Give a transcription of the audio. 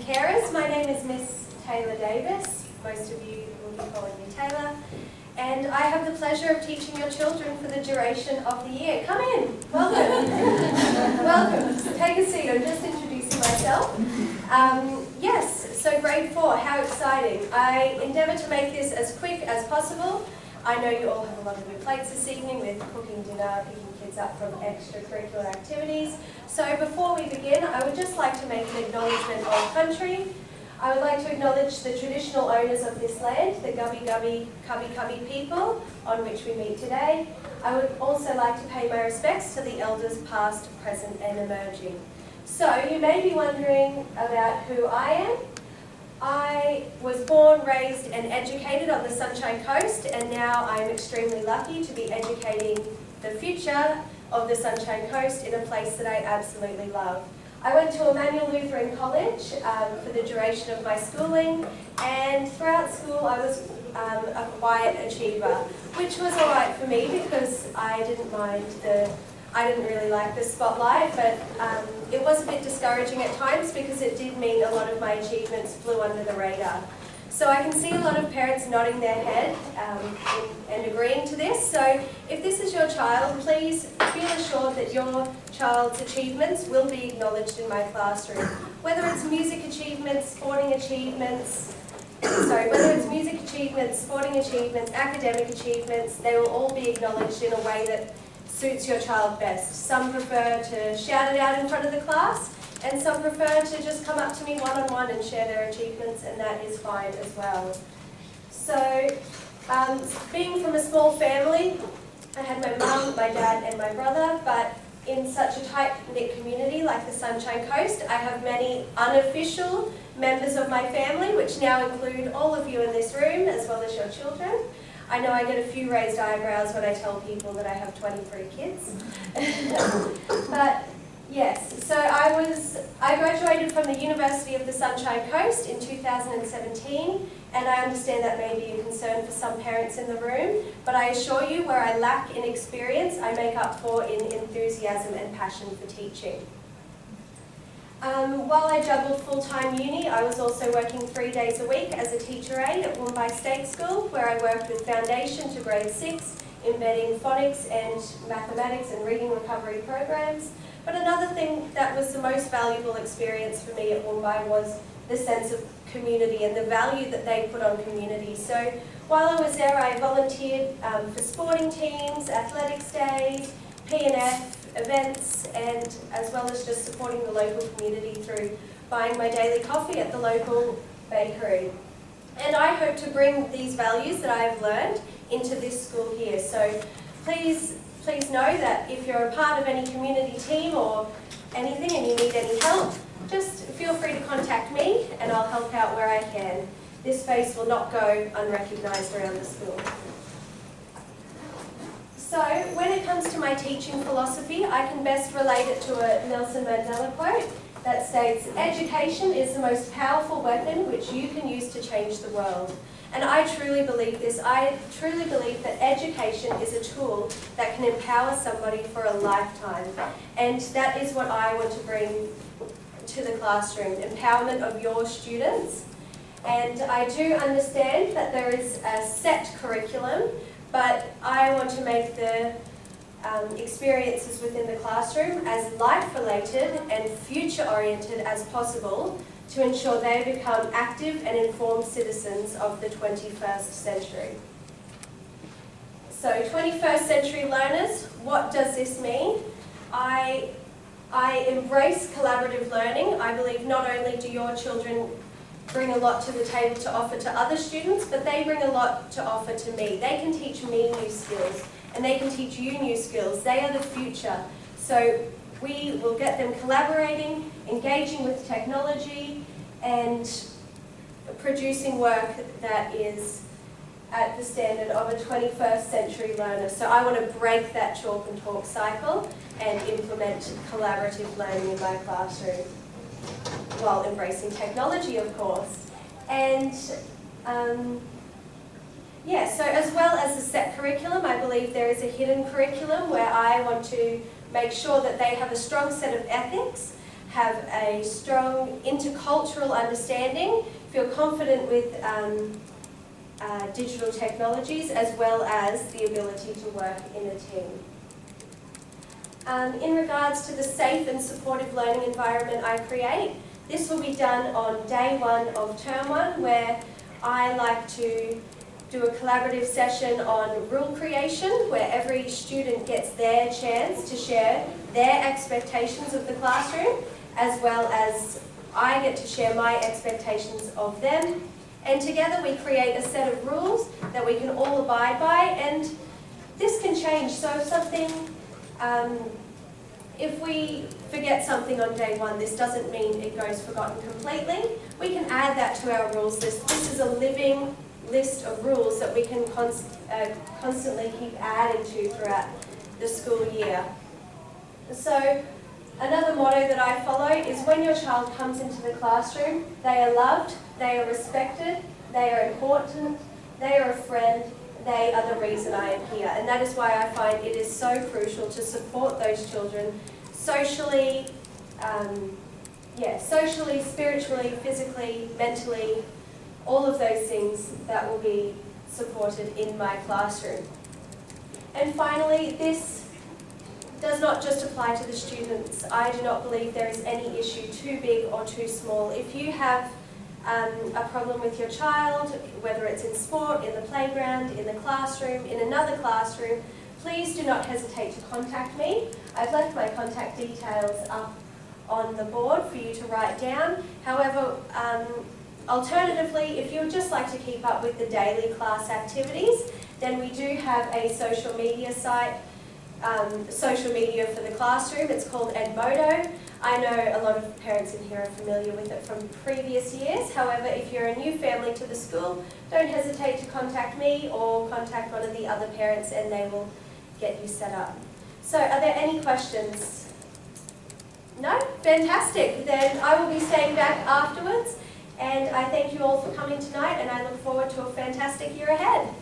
carers. My name is Miss Taylor Davis. Most of you will be calling me Taylor. And I have the pleasure of teaching your children for the duration of the year. Come in. Welcome. Welcome. Take a seat. I'm just introducing myself. Yes, so grade 4. How exciting. I endeavour to make this as quick as possible. I know you all have a lot of good plates this evening with cooking dinner, picking kids up from extracurricular activities. So before we begin, I would just like to make an acknowledgement of country. I would like to acknowledge the traditional owners of this land, the Gubbi Gubbi Cubbi Cubbi people on which we meet today. I would also like to pay my respects to the elders past, present and emerging. So you may be wondering about who I am. I was born, raised and educated on the Sunshine Coast, and now I'm extremely lucky to be educating the future of the Sunshine Coast in a place that I absolutely love. I went to Emmanuel Lutheran College for the duration of my schooling, and throughout school I was a quiet achiever, which was alright for me because I didn't really like the spotlight, but it was a bit discouraging at times because it did mean a lot of my achievements flew under the radar. So I can see a lot of parents nodding their head and agreeing to this. So if this is your child, please feel assured that your child's achievements will be acknowledged in my classroom. Whether it's music achievements, sporting achievements, sporting achievements, academic achievements, they will all be acknowledged in a way that suits your child best. Some prefer to shout it out in front of the class, and some prefer to just come up to me one-on-one and share their achievements, and that is fine as well. So, being from a small family, I had my mum, my dad and my brother, but in such a tight-knit community like the Sunshine Coast, I have many unofficial members of my family, which now include all of you in this room, as well as your children. I know I get a few raised eyebrows when I tell people that I have 23 kids. But yes, so I graduated from the University of the Sunshine Coast in 2017, and I understand that may be a concern for some parents in the room, but I assure you where I lack in experience, I make up for in enthusiasm and passion for teaching. While I juggled full-time uni, I was also working 3 days a week as a teacher aide at Woombye State School, where I worked with foundation to grade 6, embedding phonics and mathematics and reading recovery programs. But another thing that was the most valuable experience for me at Woombye was the sense of community and the value that they put on community. So while I was there, I volunteered for sporting teams, athletics days, P&F, events, and as well as just supporting the local community through buying my daily coffee at the local bakery. And I hope to bring these values that I have learned into this school here. So please know that if you're a part of any community team or anything and you need any help, just feel free to contact me and I'll help out where I can. This face will not go unrecognised around the school. So, when it comes to my teaching philosophy, I can best relate it to a Nelson Mandela quote that states, "Education is the most powerful weapon which you can use to change the world." And I truly believe this. I truly believe that education is a tool that can empower somebody for a lifetime. And that is what I want to bring to the classroom, empowerment of your students. And I do understand that there is a set curriculum, but I want to make the experiences within the classroom as life-related and future-oriented as possible to ensure they become active and informed citizens of the 21st century. So 21st century learners, what does this mean? I embrace collaborative learning. I believe not only do your children bring a lot to the table to offer to other students, but they bring a lot to offer to me. They can teach me new skills, and they can teach you new skills. They are the future. So we will get them collaborating, engaging with technology, and producing work that is at the standard of a 21st century learner. So I want to break that chalk and talk cycle and implement collaborative learning in my classroom, while embracing technology, of course. And so as well as the set curriculum, I believe there is a hidden curriculum where I want to make sure that they have a strong set of ethics, have a strong intercultural understanding, feel confident with digital technologies, as well as the ability to work in a team. In regards to the safe and supportive learning environment I create, this will be done on day 1 of term 1, where I like to do a collaborative session on rule creation, where every student gets their chance to share their expectations of the classroom, as well as I get to share my expectations of them. And together we create a set of rules that we can all abide by, and this can change. So if something, if we forget something on day 1, this doesn't mean it goes forgotten completely. We can add that to our rules list. This is a living list of rules that we can constantly keep adding to throughout the school year. So another motto that I follow is, when your child comes into the classroom, they are loved, they are respected, they are important, they are a friend, they are the reason I am here. And that is why I find it is so crucial to support those children socially, socially, spiritually, physically, mentally, all of those things that will be supported in my classroom. And finally, this does not just apply to the students. I do not believe there is any issue too big or too small. If you have a problem with your child, whether it's in sport, in the playground, in the classroom, in another classroom, please do not hesitate to contact me. I've left my contact details up on the board for you to write down. However, alternatively, if you would just like to keep up with the daily class activities, then we do have a social media site, social media for the classroom. It's called Edmodo. I know a lot of parents in here are familiar with it from previous years. However, if you're a new family to the school, don't hesitate to contact me or contact one of the other parents and they will get you set up. So are there any questions? No? Fantastic. Then I will be staying back afterwards, and I thank you all for coming tonight, and I look forward to a fantastic year ahead.